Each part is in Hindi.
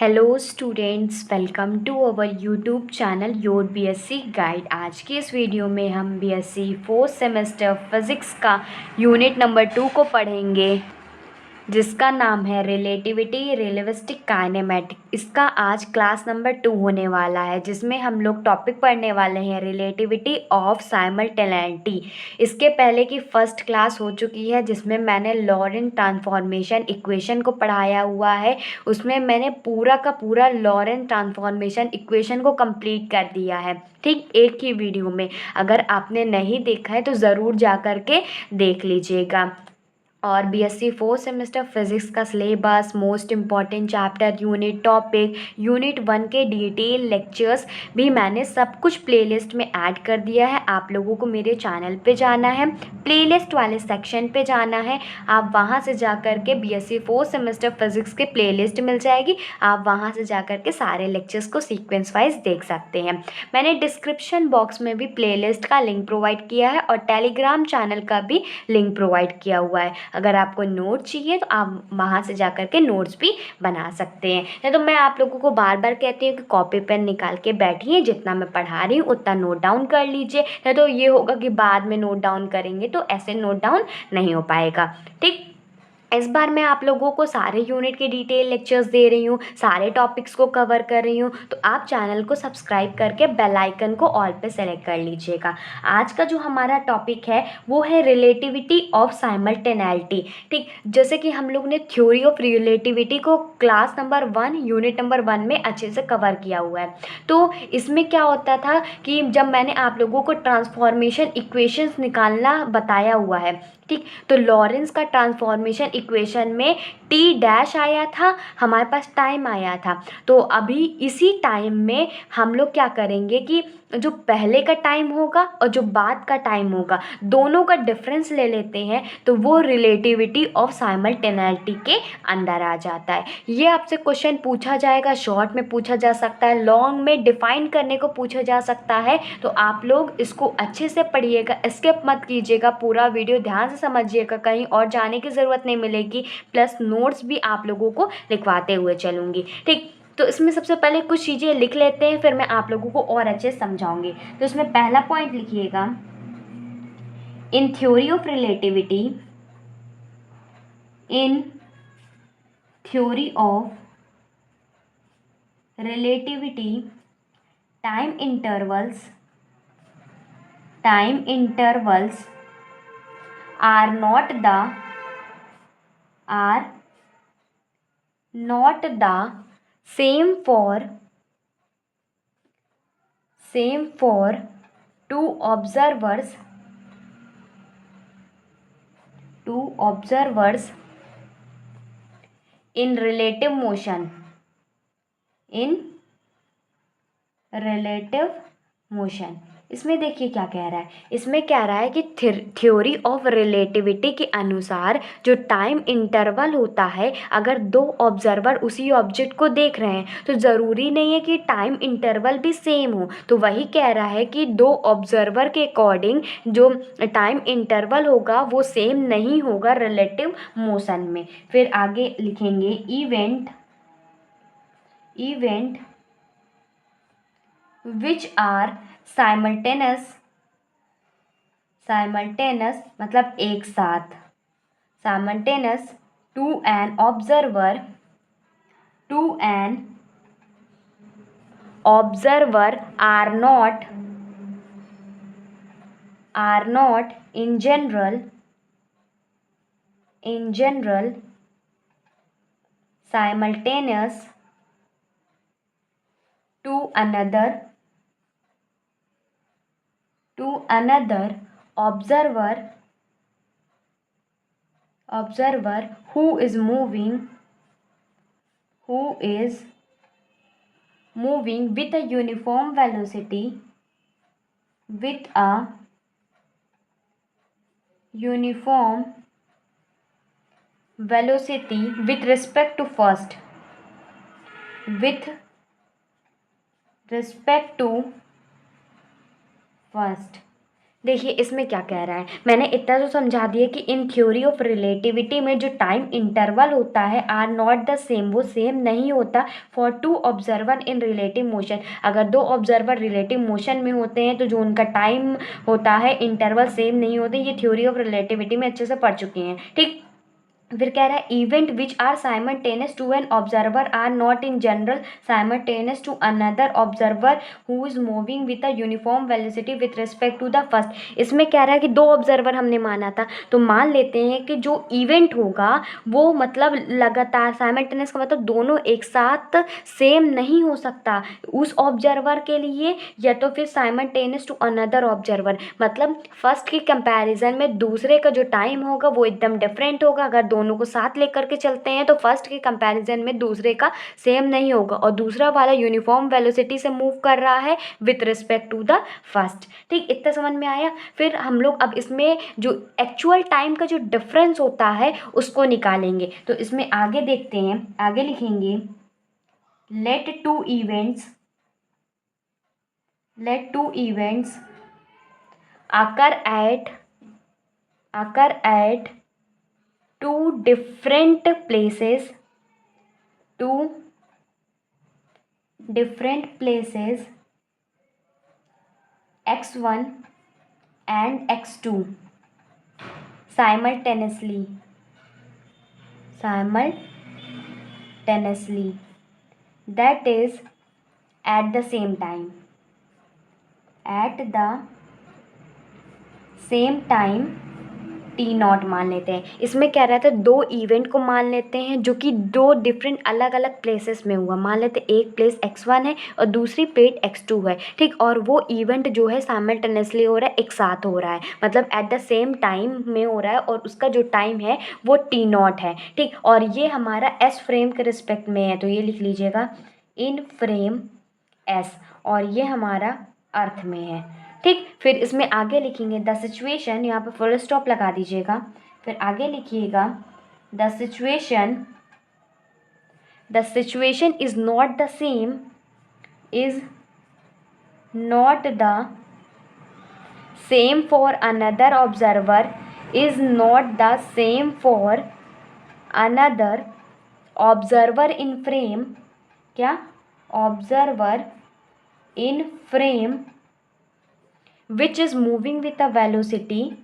Hello students, welcome to our YouTube channel your BSc guide. आज की इस वीडियो में हम बीएससी फोर्थ सेमेस्टर फिज़िक्स का यूनिट नंबर 2 को पढ़ेंगे, जिसका नाम है रिलेटिविटी रिलेटिविस्टिक काइनेमेटिक। इसका आज क्लास नंबर 2 होने वाला है, जिसमें हम लोग टॉपिक पढ़ने वाले हैं रिलेटिविटी ऑफ साइमल्टेनिटी। इसके पहले की फर्स्ट क्लास हो चुकी है, जिसमें मैंने लॉरेंट ट्रांसफॉर्मेशन इक्वेशन को पढ़ाया हुआ है। उसमें मैंने पूरा का पूरा लॉरेंट ट्रांसफॉर्मेशन इक्वेशन को कंप्लीट कर दिया है, ठीक एक ही वीडियो में। अगर आपने नहीं देखा है तो ज़रूर जा कर के देख लीजिएगा। और बीएससी फोर्थ सेमेस्टर फिज़िक्स का syllabus, most important chapter, unit topic, unit 1 के डिटेल लेक्चर्स भी मैंने सब कुछ प्लेलिस्ट में ऐड कर दिया है। आप लोगों को मेरे चैनल पे जाना है, प्लेलिस्ट वाले सेक्शन पे जाना है। आप वहाँ से जा कर के बीएससी फोर्थ सेमेस्टर फिज़िक्स के प्लेलिस्ट मिल जाएगी। आप वहाँ से जा कर के सारे लेक्चर्स को सीक्वेंस वाइज देख सकते हैं। मैंने डिस्क्रिप्शन बॉक्स में भी प्लेलिस्ट का लिंक प्रोवाइड किया है और टेलीग्राम चैनल का भी लिंक प्रोवाइड किया हुआ है। अगर आपको नोट चाहिए तो आप वहाँ से जा कर के नोट्स भी बना सकते हैं। नहीं तो मैं आप लोगों को बार बार कहती हूँ कि कॉपी पेन निकाल के बैठिए, जितना मैं पढ़ा रही हूँ उतना नोट डाउन कर लीजिए। नहीं तो ये होगा कि बाद में नोट डाउन करेंगे तो ऐसे नोट डाउन नहीं हो पाएगा, ठीक। इस बार मैं आप लोगों को सारे यूनिट के डिटेल लेक्चर्स दे रही हूँ, सारे टॉपिक्स को कवर कर रही हूँ। तो आप चैनल को सब्सक्राइब करके बेल आइकन को ऑल पे सेलेक्ट कर लीजिएगा। आज का जो हमारा टॉपिक है वो है रिलेटिविटी ऑफ साइमल्टेनिटी, ठीक। जैसे कि हम लोग ने थ्योरी ऑफ रिलेटिविटी को क्लास नंबर 1 यूनिट नंबर 1 में अच्छे से कवर किया हुआ है। तो इसमें क्या होता था कि जब मैंने आप लोगों को ट्रांसफॉर्मेशन इक्वेशंस निकालना बताया हुआ है, ठीक। तो लॉरेंस का ट्रांसफॉर्मेशन इक्वेशन में टी डैश आया था, हमारे पास टाइम आया था। तो अभी इसी टाइम में हम लोग क्या करेंगे कि जो पहले का टाइम होगा और जो बाद का टाइम होगा, दोनों का डिफरेंस ले लेते हैं, तो वो रिलेटिविटी ऑफ साइमल्टेनिटी के अंदर आ जाता है। ये आपसे क्वेश्चन पूछा जाएगा, शॉर्ट में पूछा जा सकता है, लॉन्ग में डिफाइन करने को पूछा जा सकता है। तो आप लोग इसको अच्छे से पढ़िएगा, स्किप मत कीजिएगा, पूरा वीडियो ध्यान से समझिएगा, कहीं और जाने की ज़रूरत नहीं मिलेगी। प्लस नोट्स भी आप लोगों को लिखवाते हुए चलूँगी, ठीक। तो इसमें सबसे पहले कुछ चीज़ें लिख लेते हैं, फिर मैं आप लोगों को और अच्छे से समझाऊंगी। तो इसमें पहला पॉइंट लिखिएगा, in theory of relativity, in theory of relativity time intervals are not the same for two observers in relative motion, इसमें देखिए क्या कह रहा है। इसमें कह रहा है कि थ्योरी ऑफ रिलेटिविटी के अनुसार जो टाइम इंटरवल होता है, अगर दो ऑब्जर्वर उसी ऑब्जेक्ट को देख रहे हैं तो ज़रूरी नहीं है कि टाइम इंटरवल भी सेम हो। तो वही कह रहा है कि दो ऑब्जर्वर के अकॉर्डिंग जो टाइम इंटरवल होगा वो सेम नहीं होगा रिलेटिव मोशन में। फिर आगे लिखेंगे इवेंट which are simultaneous मतलब एक साथ, simultaneous to an observer are not in general simultaneous to another observer who is moving with a uniform velocity with respect to first देखिए इसमें क्या कह रहा है, मैंने इतना तो समझा दिया कि इन थ्योरी ऑफ रिलेटिविटी में जो टाइम इंटरवल होता है आर नॉट द सेम, वो सेम नहीं होता for two observer in relative motion. अगर दो ऑब्जर्वर रिलेटिव मोशन में होते हैं तो जो उनका टाइम होता है इंटरवल सेम नहीं होते। ये थ्योरी ऑफ रिलेटिविटी में अच्छे से पढ़ चुके हैं, ठीक। फिर कह रहा है event which are simultaneous to an observer are not in general simultaneous to another observer who is moving with a uniform velocity with respect to the first. इसमें कह रहा है कि दो ऑब्जर्वर हमने माना था, तो मान लेते हैं कि जो इवेंट होगा वो मतलब लगातार, साइमल्टेनियस का मतलब दोनों एक साथ सेम नहीं हो सकता उस ऑब्जर्वर के लिए, या तो फिर साइमल्टेनियस टू अनदर ऑब्जर्वर, मतलब फर्स्ट की कंपैरिजन में दूसरे का जो टाइम होगा वो एकदम डिफरेंट होगा। अगर दोनों को साथ लेकर के चलते हैं तो फर्स्ट के कंपैरिजन में दूसरे का सेम नहीं होगा, और दूसरा वाला यूनिफॉर्म वेलोसिटी से मूव कर रहा है with respect to the first, ठीक। इतना समझ में आया। फिर हम लोग अब इसमें जो एक्चुअल टाइम का जो डिफरेंस होता है उसको निकालेंगे। तो इसमें आगे देखते हैं, आगे लिखेंगे let two events occur at two different places x1 and x2 simultaneously that is at the same time T not मान लेते हैं। इसमें क्या रहता है, दो इवेंट को मान लेते हैं जो कि दो डिफरेंट अलग अलग प्लेसेस में हुआ। मान लेते हैं एक प्लेस x1 है और दूसरी प्लेस x2 है, ठीक। और वो इवेंट जो है साइमल्टेनियसली हो रहा है, एक साथ हो रहा है, मतलब एट द सेम टाइम में हो रहा है, और उसका जो टाइम है वो टी नॉट है, ठीक। और ये हमारा एस फ्रेम के रिस्पेक्ट में है, तो ये लिख लीजिएगा इन फ्रेम एस, और ये हमारा अर्थ में है, ठीक। फिर इसमें आगे लिखेंगे द सिचुएशन, यहाँ पर फुल स्टॉप लगा दीजिएगा। फिर आगे लिखिएगा the situation is not the same for another observer, is not the same for another observer in frame, क्या, observer in frame which is moving with a velocity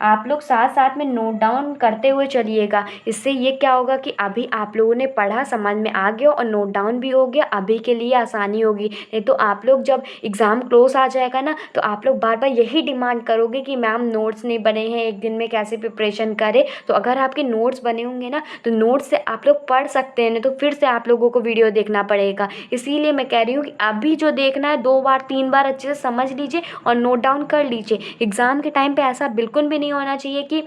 आप लोग साथ साथ में नोट डाउन करते हुए चलिएगा। इससे ये क्या होगा कि अभी आप लोगों ने पढ़ा, समझ में आ गया और नोट डाउन भी हो गया, अभी के लिए आसानी होगी। नहीं तो आप लोग जब एग्ज़ाम क्लोज आ जाएगा ना तो आप लोग बार बार यही डिमांड करोगे कि मैम नोट्स नहीं बने हैं, एक दिन में कैसे प्रिपरेशन करें। तो अगर आपके नोट्स बने होंगे ना तो नोट्स से आप लोग पढ़ सकते हैं, नहीं तो फिर से आप लोगों को वीडियो देखना पड़ेगा। इसीलिए मैं कह रही हूँ कि अभी जो देखना है 2 बार 3 बार अच्छे से समझ लीजिए और नोट डाउन कर लीजिए। एग्ज़ाम के टाइम पे ऐसा बिल्कुल भी नहीं होना चाहिए कि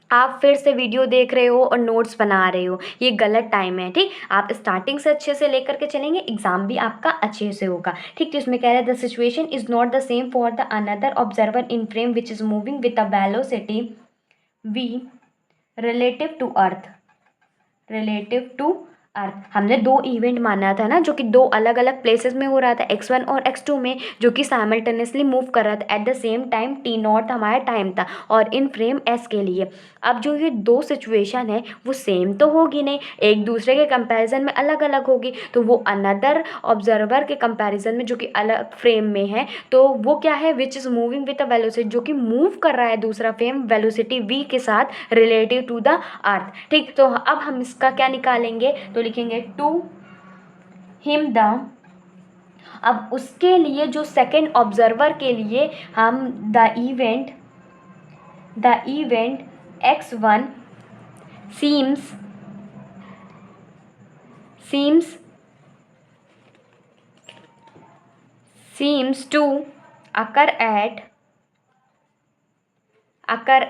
आप फिर से वीडियो देख रहे हो और नोट्स बना रहे हो, ये गलत टाइम है, ठीक। आप स्टार्टिंग से अच्छे से लेकर के चलेंगे, एग्जाम भी आपका अच्छे से होगा, ठीक। तो इसमें कह रहा है the situation is not the same for the another observer in frame which is moving with a velocity v relative to earth. हमने 2 इवेंट माना था ना, जो कि 2 अलग अलग प्लेसेस में हो रहा था, x1 और x2 में, जो कि साइमल्टेनियसली मूव कर रहा था at the same time, T not हमारा टाइम था, और इन फ्रेम s के लिए। अब जो ये 2 सिचुएशन है वो सेम तो होगी नहीं, एक दूसरे के कंपैरिजन में अलग अलग होगी। तो वो अनदर ऑब्जर्वर के कंपैरिजन में जो कि अलग फ्रेम में है, तो वो क्या है, which is moving with a velocity, जो कि मूव कर रहा है दूसरा फ्रेम वेलोसिटी v के साथ रिलेटिव टू द अर्थ, ठीक। तो अब हम इसका क्या निकालेंगे, तो लिखेंगे टू हिम द, अब उसके लिए जो सेकेंड ऑब्जर्वर के लिए हम the event x1 seems to occur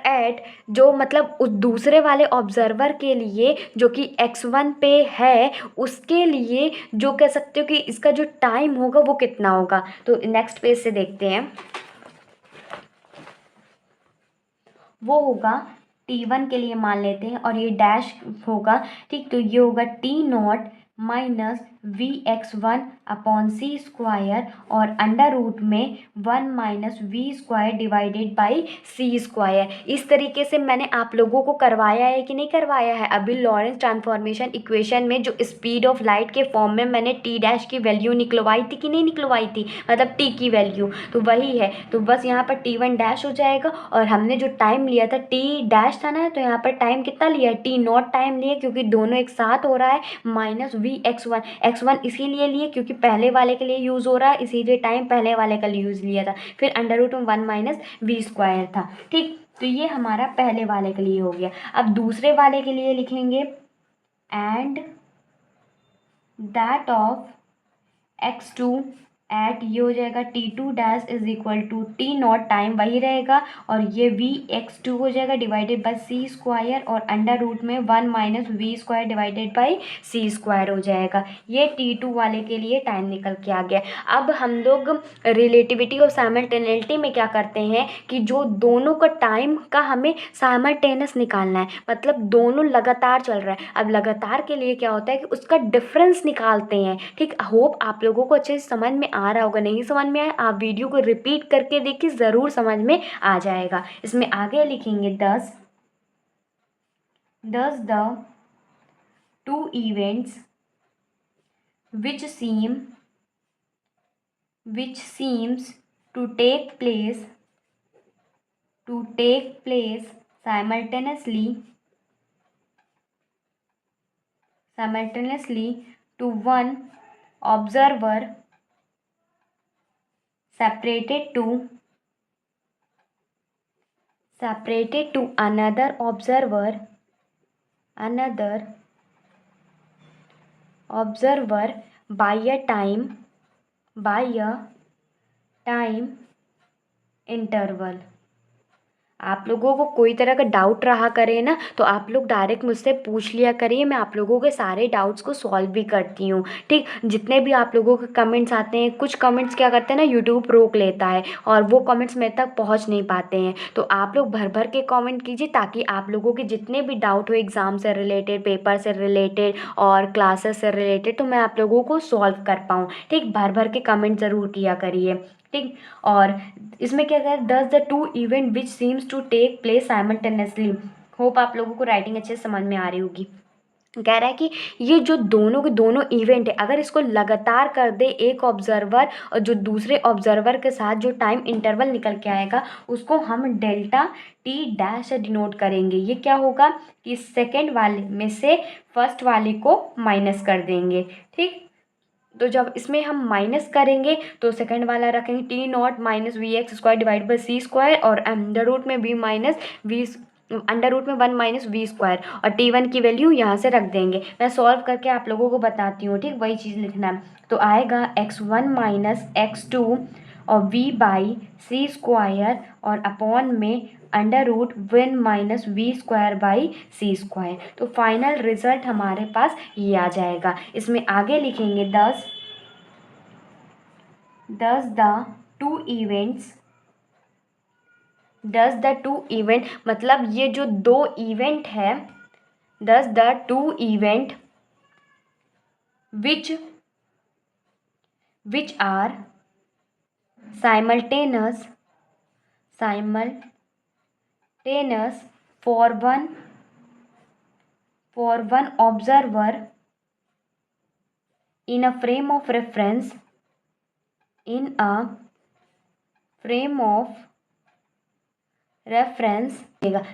at जो मतलब उस दूसरे वाले ऑब्जर्वर के लिए जो कि x1 पे है, उसके लिए जो कह सकते हो कि इसका जो टाइम होगा वो कितना होगा। तो नेक्स्ट पेज से देखते हैं, वो होगा t1 के लिए मान लेते हैं और ये डैश होगा, ठीक। तो ये होगा t नॉट माइनस Vx1/c² और अंडर रूट में 1 - v² डिवाइडेड बाई c²। इस तरीके से मैंने आप लोगों को करवाया है कि नहीं करवाया है। अभी लॉरेंस ट्रांसफॉर्मेशन इक्वेशन में जो स्पीड ऑफ लाइट के फॉर्म में मैंने टी डैश की वैल्यू निकलवाई थी कि नहीं निकलवाई थी, मतलब टी की वैल्यू, तो वही है। तो बस यहाँ पर t1 डैश हो जाएगा और हमने जो टाइम लिया था टी डैश था ना, तो यहाँ पर टाइम कितना लिया, t0 टाइम लिए क्योंकि दोनों एक साथ हो रहा है, माइनस Vx1। x1 इसीलिए लिए क्योंकि पहले वाले के लिए यूज़ हो रहा है, इसीलिए टाइम पहले वाले का यूज़ लिया था। फिर अंडर रूट में 1 - v² था। ठीक, तो ये हमारा पहले वाले के लिए हो गया। अब दूसरे वाले के लिए लिखेंगे and that of x2 eight, ये हो जाएगा t2 dash is equal to t0 time वही रहेगा, और ये Vx2 हो जाएगा डिवाइडेड बाई c² और अंडर रूट में 1 - v² डिवाइडेड बाई c² हो जाएगा। ये t2 वाले के लिए टाइम निकल के आ गया। अब हम लोग रिलेटिविटी और साइमल्टेनिटी में क्या करते हैं कि जो दोनों का टाइम का हमें साइमल्टेनियस निकालना है, मतलब दोनों लगातार चल रहा है। अब लगातार के लिए क्या होता है कि उसका डिफरेंस निकालते हैं। ठीक, होप आप लोगों को अच्छे से समझ में आ रहा होगा। नहीं समझ में आया आप वीडियो को रिपीट करके देखिए, ज़रूर समझ में आ जाएगा। इसमें आगे लिखेंगे 10 the two events which seems to take place simultaneously to one observer separated to another observer by a time interval। आप लोगों को कोई तरह का डाउट रहा करे ना, तो आप लोग डायरेक्ट मुझसे पूछ लिया करिए, मैं आप लोगों के सारे डाउट्स को सॉल्व भी करती हूँ। ठीक, जितने भी आप लोगों के कमेंट्स आते हैं, कुछ कमेंट्स क्या करते हैं ना, यूट्यूब रोक लेता है और वो कमेंट्स मेरे तक पहुँच नहीं पाते हैं। तो आप लोग भर भर के कमेंट कीजिए ताकि आप लोगों के जितने भी डाउट हो एग्ज़ाम से रिलेटेड, पेपर से रिलेटेड और क्लासेस से रिलेटेड, तो मैं आप लोगों को सॉल्व कर पाऊँ। ठीक, भर भर के कमेंट ज़रूर किया करिए। ठीक, और इसमें क्या कह रहा है, the two event which seems to take place simultaneously. Hope आप लोगों को राइटिंग अच्छे से समझ में आ रही होगी। कह रहा है कि ये जो दोनों के दोनों इवेंट है, अगर इसको लगातार कर दे एक ऑब्जर्वर और जो दूसरे ऑब्जर्वर के साथ जो टाइम इंटरवल निकल के आएगा उसको हम डेल्टा टी डैश से डिनोट करेंगे। ये क्या होगा कि सेकेंड वाले में से फर्स्ट वाले को माइनस कर देंगे। ठीक, तो जब इसमें हम माइनस करेंगे तो सेकंड वाला रखेंगे t0 - Vx² divide by c² और अंडर रूट में 1 - v² और t1 की वैल्यू यहाँ से रख देंगे। मैं सॉल्व करके आप लोगों को बताती हूँ। ठीक, वही चीज़ लिखना है। तो आएगा x1 - x2 और v/c² और अपॉन में under root 1 - v² by c²। तो फाइनल रिजल्ट हमारे पास ये आ जाएगा। इसमें आगे लिखेंगे 10 द टू इवेंट मतलब ये जो दो इवेंट है, the two event which are simultaneous for one observer in a frame of reference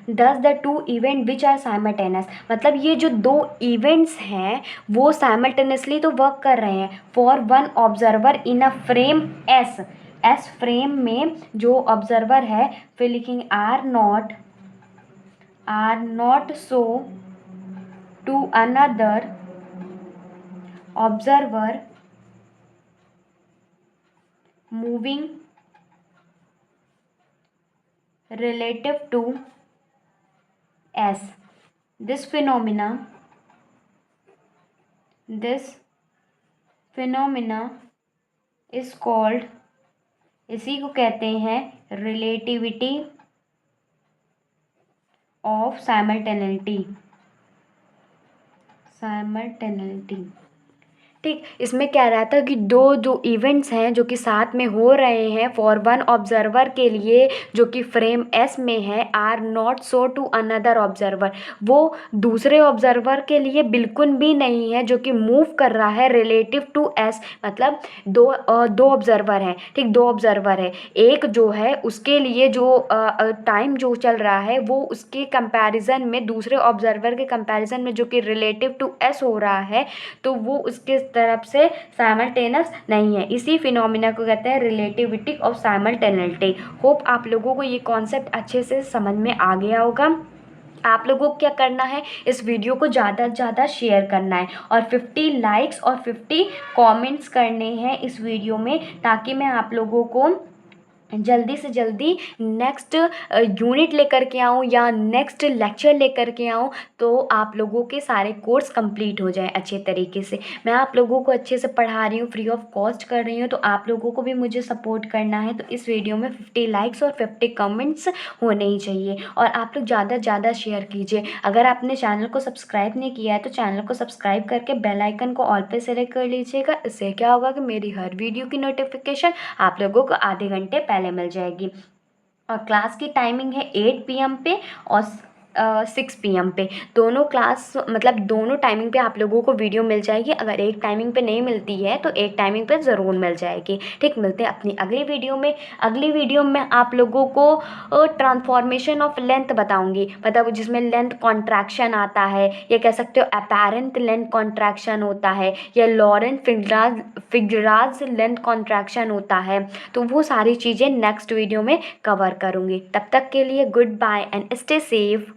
thus the two event which are simultaneous, मतलब ये जो दो इवेंट्स हैं वो साइमल्टेनियसली तो वर्क कर रहे हैं for one observer in a frame S frame में जो ऑब्जर्वर है। फिर लिखेंगे are not so to another observer moving relative to S. This phenomena is called, इसी को कहते हैं relativity of simultaneity। ठीक। इसमें कह रहा था कि दो जो इवेंट्स हैं जो कि साथ में हो रहे हैं फॉर वन ऑब्जर्वर के लिए जो कि फ्रेम एस में है, are not so to another observer, वो दूसरे ऑब्जर्वर के लिए बिल्कुल भी नहीं है जो कि मूव कर रहा है रिलेटिव टू एस। मतलब दो ऑब्जर्वर हैं, ठीक, दो ऑब्जर्वर है, एक जो है उसके लिए जो टाइम जो चल रहा है वो उसके कंपैरिजन में, दूसरे ऑब्जर्वर के कंपैरिजन में जो कि रिलेटिव टू एस हो रहा है, तो वो उसके तरफ से साइमल्टेनियस नहीं है। इसी फिनोमिना को कहते हैं रिलेटिविटी ऑफ साइमल्टेनिटी। होप आप लोगों को ये कॉन्सेप्ट अच्छे से समझ में आ गया होगा। आप लोगों को क्या करना है, इस वीडियो को ज़्यादा से ज़्यादा शेयर करना है और 50 लाइक्स और 50 कमेंट्स करने हैं इस वीडियो में, ताकि मैं आप लोगों को जल्दी से जल्दी नेक्स्ट यूनिट लेकर के आऊँ या नेक्स्ट लेक्चर लेकर के आऊँ, तो आप लोगों के सारे कोर्स कंप्लीट हो जाए अच्छे तरीके से। मैं आप लोगों को अच्छे से पढ़ा रही हूँ, फ्री ऑफ कॉस्ट कर रही हूँ, तो आप लोगों को भी मुझे सपोर्ट करना है। तो इस वीडियो में 50 लाइक्स और 50 कमेंट्स होने ही चाहिए और आप लोग ज़्यादा से ज़्यादा शेयर कीजिए। अगर आपने चैनल को सब्सक्राइब नहीं किया है तो चैनल को सब्सक्राइब करके बेल आइकन को ऑल पे सेलेक्ट कर लीजिएगा। इससे क्या होगा कि मेरी हर वीडियो की नोटिफिकेशन आप लोगों को आधे घंटे पहले मिल जाएगी। और क्लास की टाइमिंग है 8 PM पे और 6 PM पे। दोनों क्लास मतलब दोनों टाइमिंग पे आप लोगों को वीडियो मिल जाएगी। अगर एक टाइमिंग पे नहीं मिलती है तो एक टाइमिंग पे ज़रूर मिल जाएगी। ठीक, मिलते हैं अपनी अगली वीडियो में। अगली वीडियो में आप लोगों को ट्रांसफॉर्मेशन ऑफ लेंथ बताऊंगी, मतलब जिसमें लेंथ कॉन्ट्रैक्शन आता है, या कह सकते हो अपैरेंट लेंथ कॉन्ट्रैक्शन होता है, या लॉरेंट फिगराज लेंथ कॉन्ट्रैक्शन होता है। तो वो सारी चीज़ें नेक्स्ट वीडियो में कवर करूँगी। तब तक के लिए good bye and stay safe.